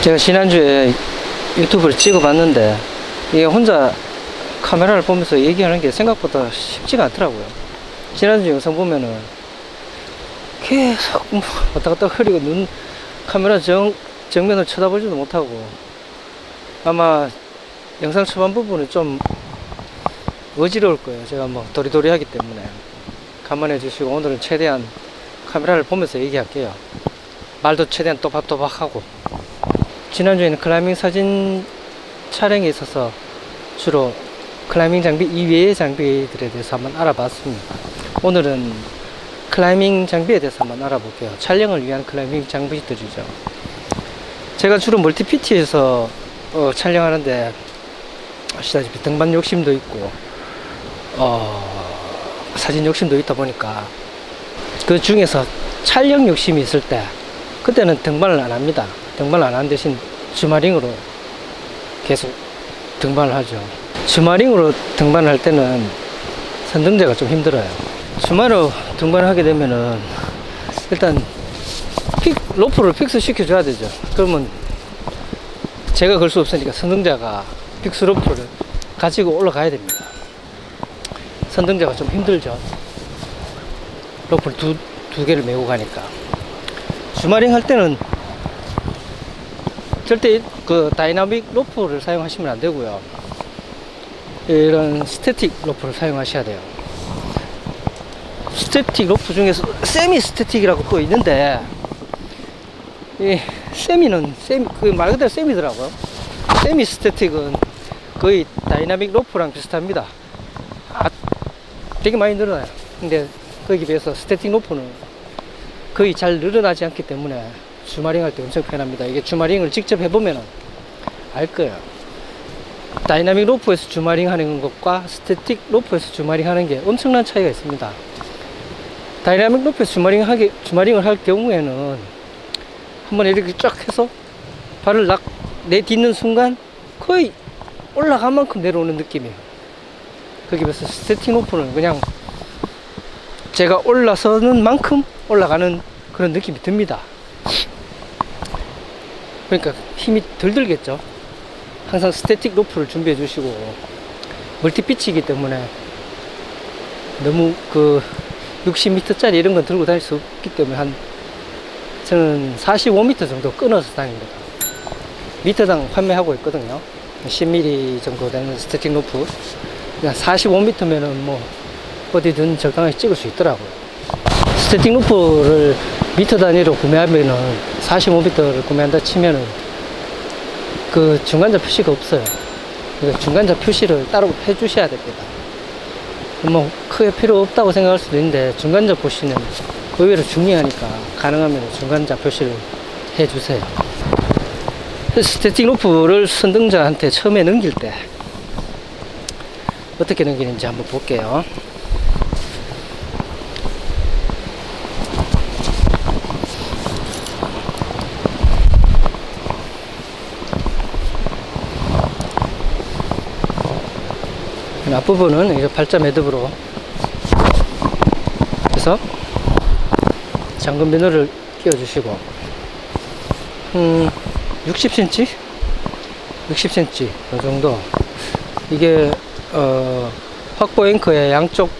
제가 지난주에 유튜브를 찍어봤는데 이게 혼자 카메라를 보면서 얘기하는 게 생각보다 쉽지가 않더라고요. 지난주 영상 보면은 계속 왔다 갔다 흐리고 카메라 정면을 쳐다보지도 못하고, 아마 영상 초반 부분은 좀 어지러울 거예요. 제가 뭐 도리도리 하기 때문에 감안해 주시고, 오늘은 최대한 카메라를 보면서 얘기할게요. 말도 최대한 또박또박 하고. 지난주에는 클라이밍 사진 촬영에 있어서 주로 클라이밍 장비 이외의 장비들에 대해서 한번 알아봤습니다. 오늘은 클라이밍 장비에 대해서 한번 알아볼게요. 촬영을 위한 클라이밍 장비들이죠. 제가 주로 멀티피티에서 촬영하는데, 아시다시피 등반 욕심도 있고 사진 욕심도 있다 보니까 그 중에서 촬영 욕심이 있을 때 그때는 등반을 안 합니다. 등반을 안 하는 대신 주마링으로 계속 등반을 하죠. 주마링으로 등반을 할 때는 선등제가 좀 힘들어요. 주마로 등반을 하게 되면은 일단 로프를 픽스 시켜줘야 되죠. 그러면 제가 걸 수 없으니까 선등자가 픽스 로프를 가지고 올라가야 됩니다. 선등자가 좀 힘들죠. 로프를 두 개를 메고 가니까. 주마링 할 때는 절대 그 다이나믹 로프를 사용하시면 안 되고요. 이런 스태틱 로프를 사용하셔야 돼요. 스태틱 로프 중에서 세미 스태틱이라고 또 있는데, 이 세미는 말 그대로 세미더라고요. 세미 스태틱은 거의 다이나믹 로프랑 비슷합니다. 되게 많이 늘어나요. 근데 거기에 비해서 스태틱 로프는 거의 잘 늘어나지 않기 때문에 주마링 할 때 엄청 편합니다. 이게 주마링을 직접 해보면 알 거예요. 다이나믹 로프에서 주마링 하는 것과 스태틱 로프에서 주마링 하는 게 엄청난 차이가 있습니다. 다이나믹 로프에서 주마링을 할 경우에는 한번 이렇게 쫙 해서 발을 내딛는 순간 거의 올라간 만큼 내려오는 느낌이에요. 거기에 비해서 스태틱 로프는 그냥 제가 올라서는 만큼 올라가는 그런 느낌이 듭니다. 그러니까 힘이 덜 들겠죠. 항상 스태틱 로프를 준비해 주시고, 멀티피치이기 때문에 너무 60m짜리 이런 건 들고 다닐 수 없기 때문에 저는 45m 정도 끊어서 다닙니다. 미터당 판매하고 있거든요. 10mm 정도 되는 스태틱 로프. 그냥 45m면은 뭐 어디든 적당하게 찍을 수 있더라고요. 스태틱 로프를 미터 단위로 구매하면은 45m를 구매한다 치면은 그 중간자 표시가 없어요. 그러니까 중간자 표시를 따로 해 주셔야 됩니다. 뭐 크게 필요 없다고 생각할 수도 있는데, 중간자 표시는 의외로 중요하니까 가능하면 중간자 표시를 해 주세요. 스태틱 로프를 선등자한테 처음에 넘길 때 어떻게 넘기는지 한번 볼게요. 앞부분은 이제 발자 매듭으로 해서 잠금 비너를 끼워주시고, 60cm? 60cm 이 정도. 이게 확보 앵커의 양쪽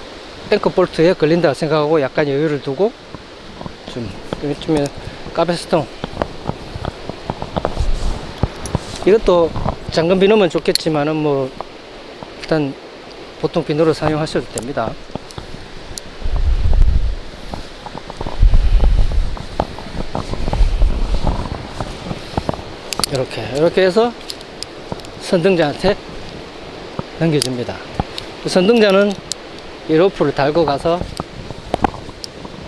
앵커 볼트에 걸린다 생각하고 약간 여유를 두고 좀 이쯤에 카베스통, 이것도 잠금 비너면 좋겠지만은 뭐 일단 보통 비너로 사용하셔도 됩니다. 이렇게 해서 선등자한테 넘겨줍니다. 선등자는 이 로프를 달고 가서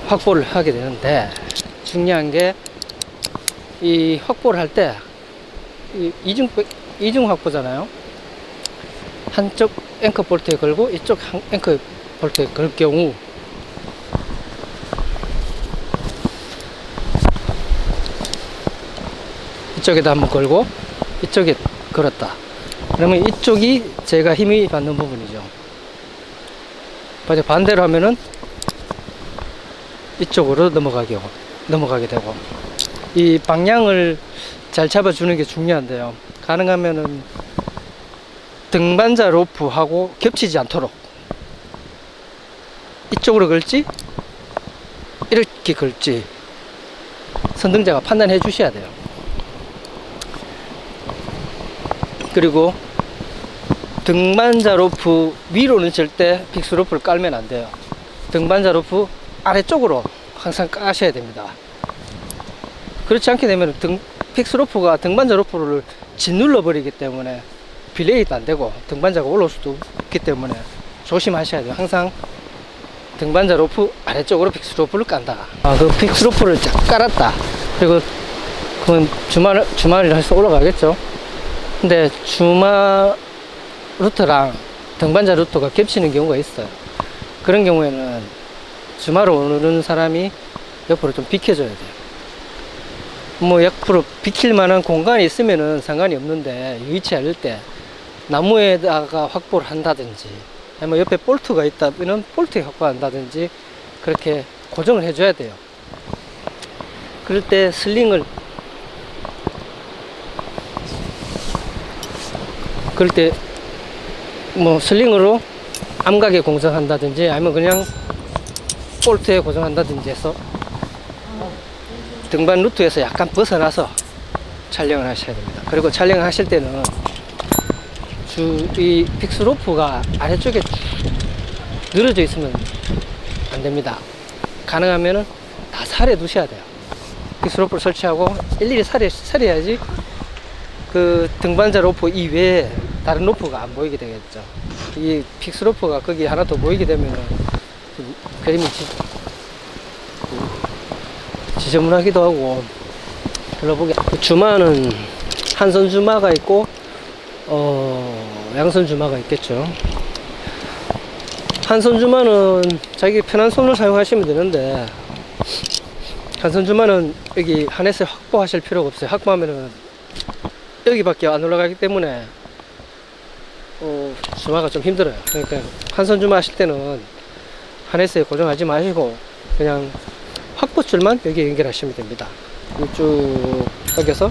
확보를 하게 되는데, 중요한 게 이 확보를 할 때 이중 확보잖아요. 한쪽 앵커 볼트에 걸고 이쪽 앵커 볼트에 걸 경우 이쪽에다 한번 걸고 이쪽에 걸었다. 그러면 이쪽이 제가 힘이 받는 부분이죠. 반대로 하면은 이쪽으로 넘어가게 되고, 이 방향을 잘 잡아주는 게 중요한데요. 가능하면은 등반자 로프하고 겹치지 않도록 이쪽으로 걸지 이렇게 걸지 선등자가 판단해 주셔야 돼요. 그리고 등반자 로프 위로는 절대 픽스 로프를 깔면 안 돼요. 등반자 로프 아래쪽으로 항상 까셔야 됩니다. 그렇지 않게 되면 픽스 로프가 등반자 로프를 짓눌러 버리기 때문에 빌레이도 안 되고 등반자가 올라올 수도 있기 때문에 조심하셔야 돼요. 항상 등반자 로프 아래쪽으로 픽스 로프를 깐다. 그 픽스 로프를 쫙 깔았다. 그리고 그건 주말이라 해서 올라가겠죠. 근데 주말 루트랑 등반자 루트가 겹치는 경우가 있어요. 그런 경우에는 주말을 오는 사람이 옆으로 좀 비켜줘야 돼요. 뭐 옆으로 비킬 만한 공간이 있으면은 상관이 없는데 위치 알릴 때 나무에다가 확보를 한다든지 아니면 옆에 볼트가 있다면 볼트에 확보한다든지 그렇게 고정을 해줘야 돼요. 그럴 때 슬링을 그럴 때 뭐 슬링으로 암각에 고정한다든지 아니면 그냥 볼트에 고정한다든지 해서 등반 루트에서 약간 벗어나서 촬영을 하셔야 됩니다. 그리고 촬영을 하실 때는 이 픽스 로프가 아래쪽에 늘어져 있으면 안 됩니다. 가능하면은 다 살해 두셔야 돼요. 픽스 로프를 설치하고 일일이 살해야지 그 등반자 로프 이외에 다른 로프가 안 보이게 되겠죠. 이 픽스 로프가 거기 하나 더 보이게 되면은 그림이 지저분하기도 하고 별로 보기. 주마는 한선 주마가 있고 양선 주마가 있겠죠. 한선 주마는 자기 편한 손을 사용하시면 되는데 한선 주마는 여기 하넷을 확보하실 필요가 없어요. 확보하면은 여기밖에 안 올라가기 때문에 주마가 좀 힘들어요. 그러니까 한선 주마 하실 때는 하넷에 고정하지 마시고 그냥 확보줄만 여기 연결하시면 됩니다. 쭉 당겨서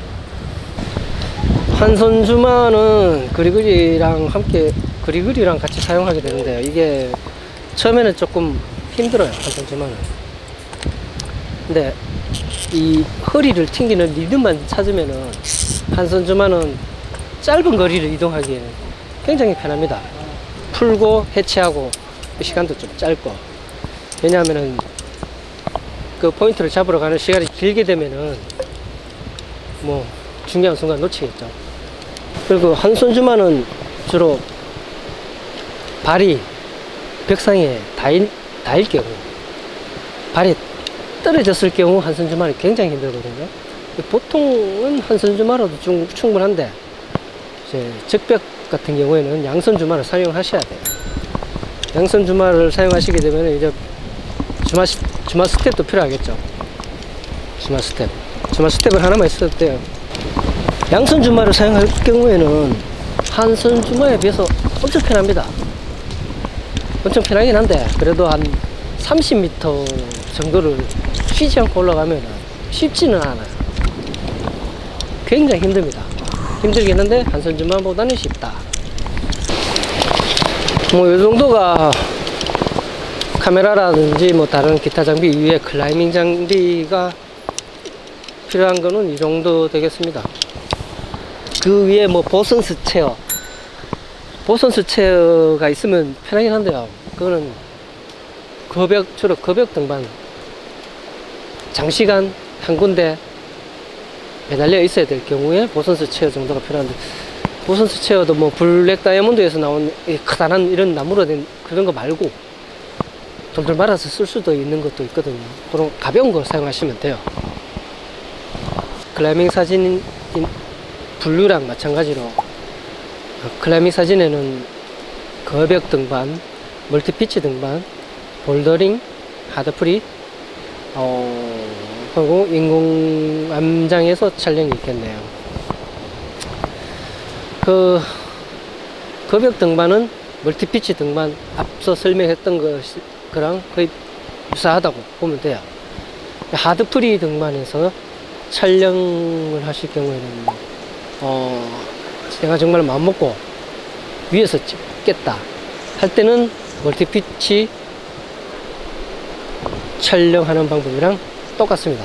한선 주마는 그리그리랑 함께 그리그리랑 같이 사용하게 되는데요. 이게 처음에는 조금 힘들어요. 한선 주마는. 근데 이 허리를 튕기는 리듬만 찾으면은 한선 주마는 짧은 거리를 이동하기에는 굉장히 편합니다. 풀고 해체하고 시간도 좀 짧고. 왜냐하면은 그 포인트를 잡으러 가는 시간이 길게 되면은 뭐 중요한 순간 놓치겠죠. 그리고 한손 주마는 주로 발이 벽상에 닿을 경우, 발이 떨어졌을 경우 한손 주마는 굉장히 힘들거든요. 보통은 한손 주마로도 충분한데 이제 적벽 같은 경우에는 양손 주마를 사용하셔야 돼요. 양손 주마를 사용하시게 되면 이제 주마 스텝도 필요하겠죠. 주마 스텝을 하나만 있어도 돼요. 양손 주마를 사용할 경우에는 한손 주마에 비해서 엄청 편합니다. 엄청 편하긴 한데 그래도 한 30m 정도를 쉬지 않고 올라가면 쉽지는 않아요. 굉장히 힘듭니다. 힘들긴 한데 한손 주마보다는 쉽다. 뭐 이 정도가 카메라라든지 뭐 다른 기타 장비 이외에 클라이밍 장비가 필요한 거는 이 정도 되겠습니다. 그 위에 뭐 보선스 체어가 있으면 편하긴 한데요. 그거는 주로 거벽 등반 장시간 한 군데 매달려 있어야 될 경우에 보선스 체어 정도가 필요한데, 보선스 체어도 뭐 블랙 다이아몬드에서 나온 커다란 이런 나무로 된 그런 거 말고 돌돌 말아서 쓸 수도 있는 것도 있거든요. 그런 가벼운 거 사용하시면 돼요. 클라이밍 사진 분류랑 마찬가지로 클라이밍 사진에는 거벽 등반, 멀티피치 등반, 볼더링, 하드프리, 하고 인공 암장에서 촬영이 있겠네요. 그 거벽 등반은 멀티피치 등반 앞서 설명했던 거랑 거의 유사하다고 보면 돼요. 하드프리 등반에서 촬영을 하실 경우에는 제가 정말 마음먹고 위에서 찍겠다 할 때는 멀티피치 촬영하는 방법이랑 똑같습니다.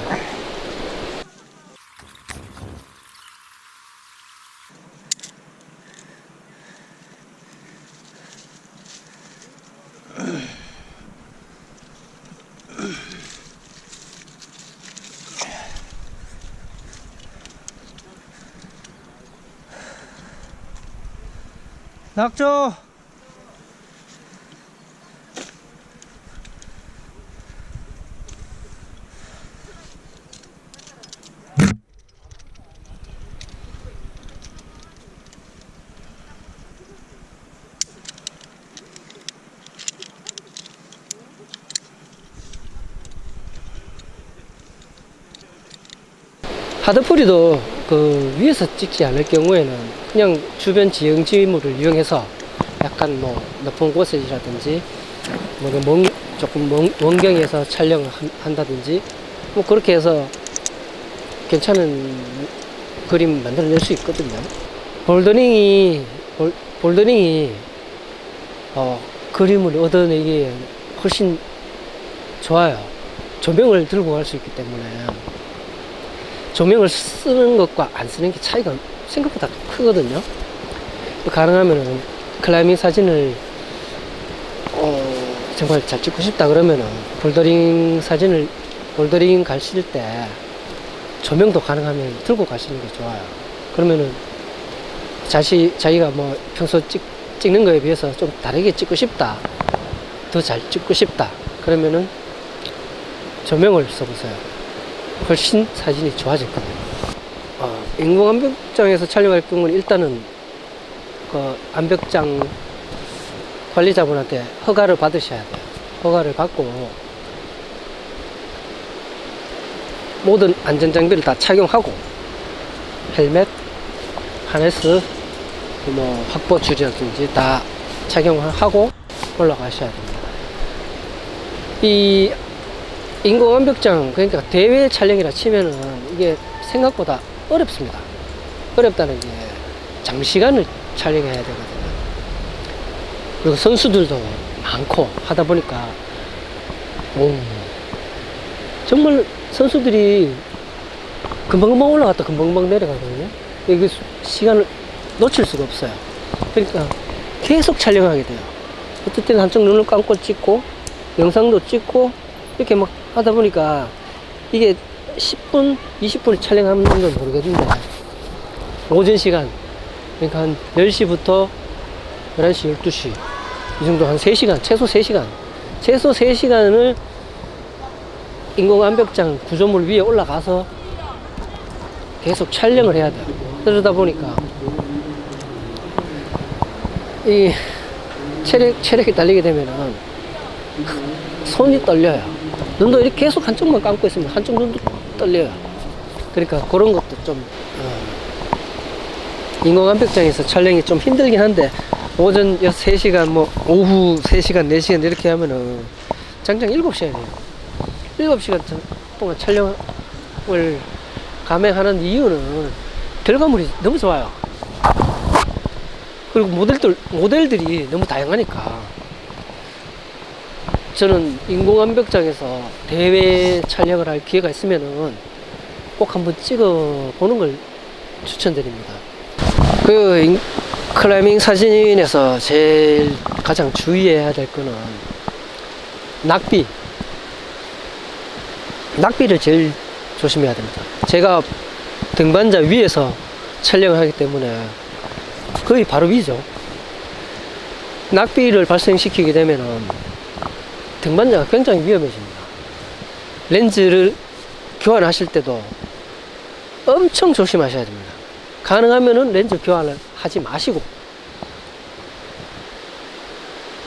낙조 하드프리도 그 위에서 찍지 않을 경우에는 그냥 주변 지형지물을 이용해서 약간 뭐 높은 곳이라든지 뭐 조금 원경에서 촬영을 한다든지 뭐 그렇게 해서 괜찮은 그림 만들어낼 수 있거든요. 볼더링이 그림을 얻어내기에 훨씬 좋아요. 조명을 들고 갈 수 있기 때문에 조명을 쓰는 것과 안 쓰는 게 차이가 생각보다 크거든요. 가능하면은 클라이밍 사진을 정말 잘 찍고 싶다 그러면은 볼더링 가실 때 조명도 가능하면 들고 가시는 게 좋아요. 그러면은 자기가 뭐 평소 찍는 거에 비해서 좀 다르게 찍고 싶다, 더 잘 찍고 싶다 그러면은 조명을 써보세요. 훨씬 사진이 좋아졌거든요. 인공 암벽장에서 촬영할 경우는 일단은 그 암벽장 관리자분한테 허가를 받으셔야 돼요. 허가를 받고 모든 안전장비를 다 착용하고 헬멧, 하네스, 뭐 확보 줄이라든지 다 착용하고 올라가셔야 됩니다. 이 인공 암벽장, 그러니까 대회 촬영이라 치면은 이게 생각보다 어렵습니다. 어렵다는 게 장시간을 촬영해야 되거든요. 그리고 선수들도 많고 하다 보니까 정말 선수들이 금방금방 올라갔다 금방금방 내려가거든요. 이게 시간을 놓칠 수가 없어요. 그러니까 계속 촬영하게 돼요. 어떨 때는 한쪽 눈을 감고 찍고 영상도 찍고 이렇게 막 하다 보니까 이게 10분, 20분을 촬영하는 걸 모르겠는데 오전 시간, 그러니까 한 10시부터 11시, 12시 이 정도 한 3시간, 최소 3시간을 인공 암벽장 구조물 위에 올라가서 계속 촬영을 해야 돼요. 그러다 보니까 이 체력이 딸리게 되면은 손이 떨려요. 눈도 이렇게 계속 한쪽만 감고 있으면 한쪽 눈도 떨려요. 그러니까 그런 것도 좀 인공 암벽장에서 촬영이 좀 힘들긴 한데 오전 3시간 뭐 오후 3시간 4시간 이렇게 하면은 장장 7시간이에요 7시간 동안 촬영을 감행하는 이유는 결과물이 너무 좋아요. 그리고 모델들이 너무 다양하니까 저는 인공 암벽장에서 대회 촬영을 할 기회가 있으면은 꼭 한번 찍어 보는 걸 추천드립니다. 그 클라이밍 사진에서 제일 가장 주의해야 될 거는 낙비를 제일 조심해야 됩니다. 제가 등반자 위에서 촬영을 하기 때문에 거의 바로 위죠. 낙비를 발생시키게 되면은 등반자가 굉장히 위험해집니다. 렌즈를 교환하실 때도 엄청 조심하셔야 됩니다. 가능하면은 렌즈 교환을 하지 마시고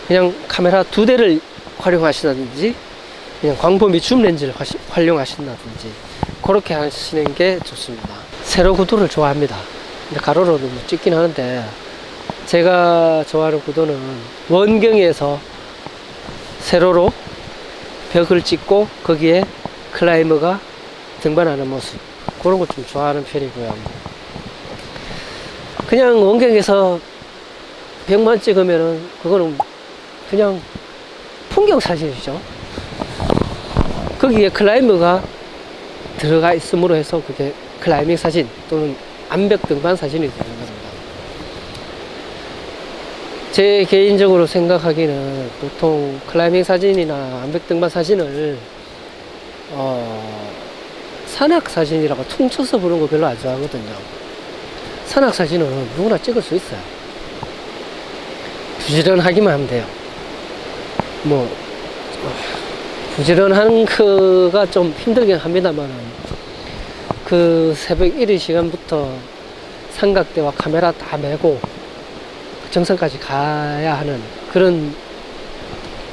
그냥 카메라 2대를 활용하시다든지 그냥 광범위 줌 렌즈를 활용하신다든지 그렇게 하시는 게 좋습니다. 세로 구도를 좋아합니다. 근데 가로로도 뭐 찍긴 하는데 제가 좋아하는 구도는 원경에서 세로로 벽을 찍고 거기에 클라이머가 등반하는 모습, 그런 거 좀 좋아하는 편이고요. 그냥 원경에서 100만 찍으면은 그거는 그냥 풍경 사진이죠. 거기에 클라이머가 들어가 있음으로 해서 그게 클라이밍 사진 또는 암벽 등반 사진이 되는 겁니다. 제 개인적으로 생각하기는 보통 클라이밍 사진이나 암벽 등반 사진을 산악 사진이라고 퉁쳐서 부르는 거 별로 안 좋아하거든요. 산악 사진은 누구나 찍을 수 있어요. 부지런하기만 하면 돼요. 뭐 부지런한 거가 좀 힘들긴 합니다만, 그 새벽 1일 시간부터 삼각대와 카메라 다 메고 정상까지 가야 하는 그런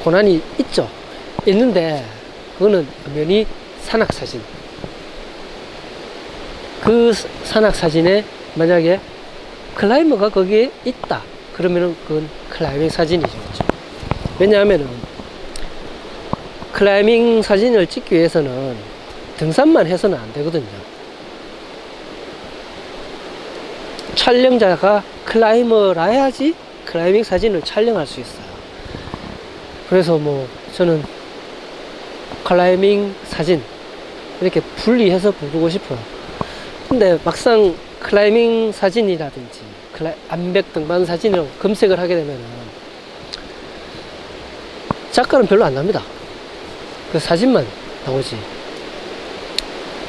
고난이 있죠. 있는데 그거는 면이 산악 사진. 그 산악 사진에 만약에 클라이머가 거기에 있다 그러면은 그건 클라이밍 사진이죠. 왜냐하면은 클라이밍 사진을 찍기 위해서는 등산만 해서는 안 되거든요. 촬영자가 클라이머라야지 클라이밍 사진을 촬영할 수 있어요. 그래서 뭐 저는 클라이밍 사진 이렇게 분리해서 부르고 싶어요. 근데 막상 클라이밍 사진이라든지 암벽 등반 사진을 검색을 하게 되면은 작가는 별로 안 납니다. 그 사진만 나오지.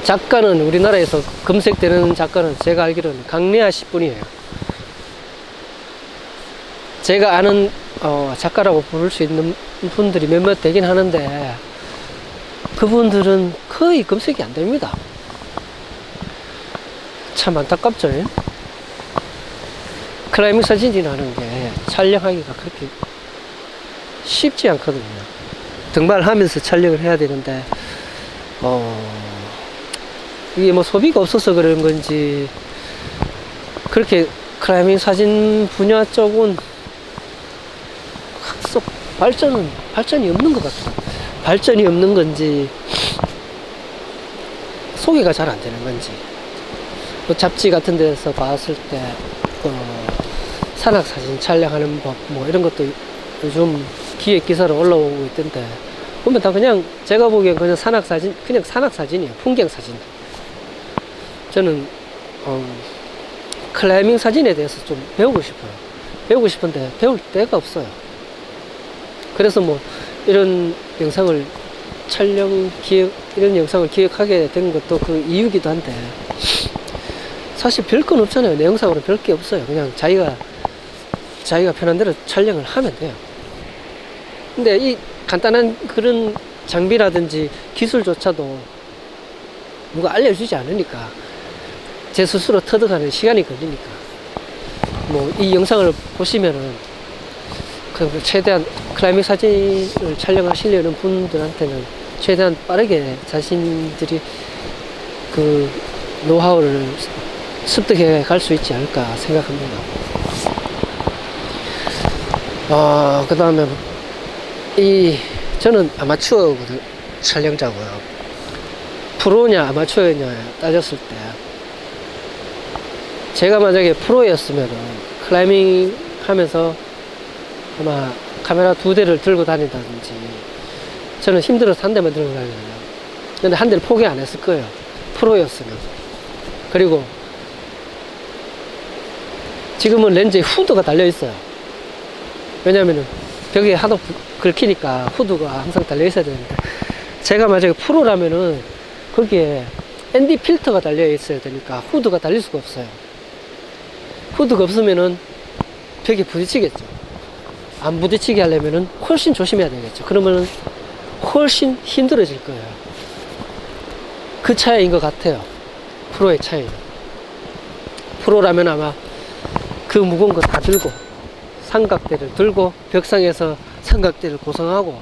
작가는 우리나라에서 검색되는 작가는 제가 알기로는 강래아 씨뿐이에요. 제가 아는 작가라고 부를 수 있는 분들이 몇몇 되긴 하는데 그분들은 거의 검색이 안 됩니다. 참 안타깝죠. 클라이밍 사진이라는 게 촬영하기가 그렇게 쉽지 않거든요. 등반을 하면서 촬영을 해야 되는데 이게 뭐 소비가 없어서 그런 건지 그렇게 클라이밍 사진 분야 쪽은 쏙 발전이 없는 것 같아요. 발전이 없는 건지 소개가 잘 안 되는 건지, 뭐 잡지 같은 데서 봤을 때 산악 사진 촬영하는 법 뭐 이런 것도 요즘 기획 기사로 올라오고 있던데 보면 다 그냥 제가 보기엔 그냥 산악 사진이에요. 풍경 사진. 저는 클라이밍 사진에 대해서 좀 배우고 싶어요. 배우고 싶은데 배울 데가 없어요. 그래서 뭐 이런 영상을 이런 영상을 기획하게 된 것도 그 이유기도 한데, 사실 별 건 없잖아요. 내 영상으로 별 게 없어요. 그냥 자기가 편한 대로 촬영을 하면 돼요. 근데 이 간단한 그런 장비라든지 기술조차도 누가 알려주지 않으니까 제 스스로 터득하는 시간이 걸리니까, 뭐 이 영상을 보시면은 그 최대한 클라이밍 사진을 촬영하시려는 분들한테는 최대한 빠르게 자신들이 그 노하우를 습득해 갈 수 있지 않을까 생각합니다. 그 다음에 저는 아마추어 촬영자고요. 프로냐 아마추어냐 따졌을 때 제가 만약에 프로였으면은 클라이밍 하면서 아마 카메라 2대를 들고 다닌다든지, 저는 힘들어서 한 대만 들고 다니거든요. 근데 한 대를 포기 안 했을 거예요. 프로였으면. 그리고 지금은 렌즈에 후드가 달려 있어요. 왜냐면은 벽에 하도 긁히니까 후드가 항상 달려 있어야 되는데, 제가 만약에 프로라면은 거기에 ND 필터가 달려 있어야 되니까 후드가 달릴 수가 없어요. 후드가 없으면은 벽에 부딪히겠죠. 안 부딪히게 하려면은 훨씬 조심해야 되겠죠. 그러면은 훨씬 힘들어질 거예요. 그 차이인 것 같아요. 프로의 차이는. 프로라면 아마 그 무거운 거 다 들고 삼각대를 들고 벽상에서 삼각대를 고정하고,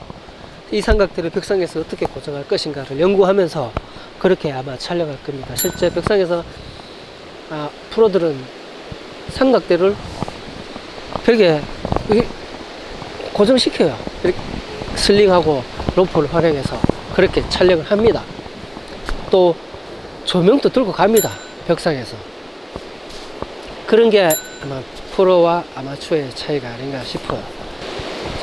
이 삼각대를 벽상에서 어떻게 고정할 것인가를 연구하면서 그렇게 아마 촬영할 겁니다. 실제 벽상에서 프로들은 삼각대를 벽에 고정시켜요. 이렇게 슬링하고 로프를 활용해서 그렇게 촬영을 합니다. 또 조명도 들고 갑니다. 벽상에서. 그런 게 아마 프로와 아마추어의 차이가 아닌가 싶어요.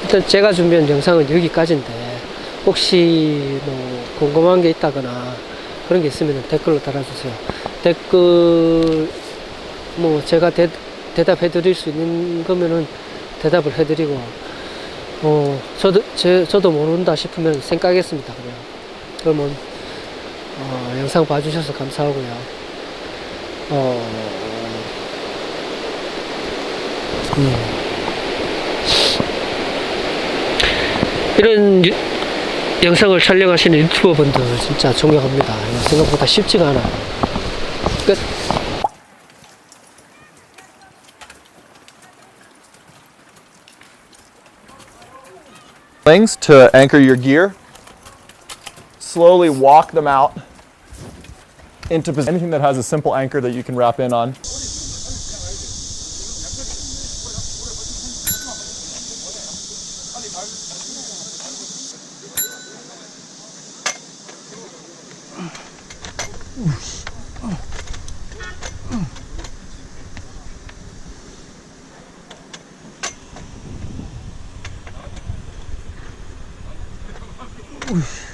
일단 제가 준비한 영상은 여기까지인데 혹시 뭐 궁금한 게 있다거나 그런 게 있으면 댓글로 달아주세요. 댓글 뭐 제가 대답해 드릴 수 있는 거면은 대답을 해 드리고 저도 모른다 싶으면 생각하겠습니다. 그냥 그러면 영상 봐주셔서 감사하고요. 이런 영상을 촬영하시는 유튜버 분들 진짜 존경합니다. 생각보다 쉽지가 않아요. 끝. To anchor your gear, slowly walk them out into position. Anything that has a simple anchor that you can wrap in on. 우이씨.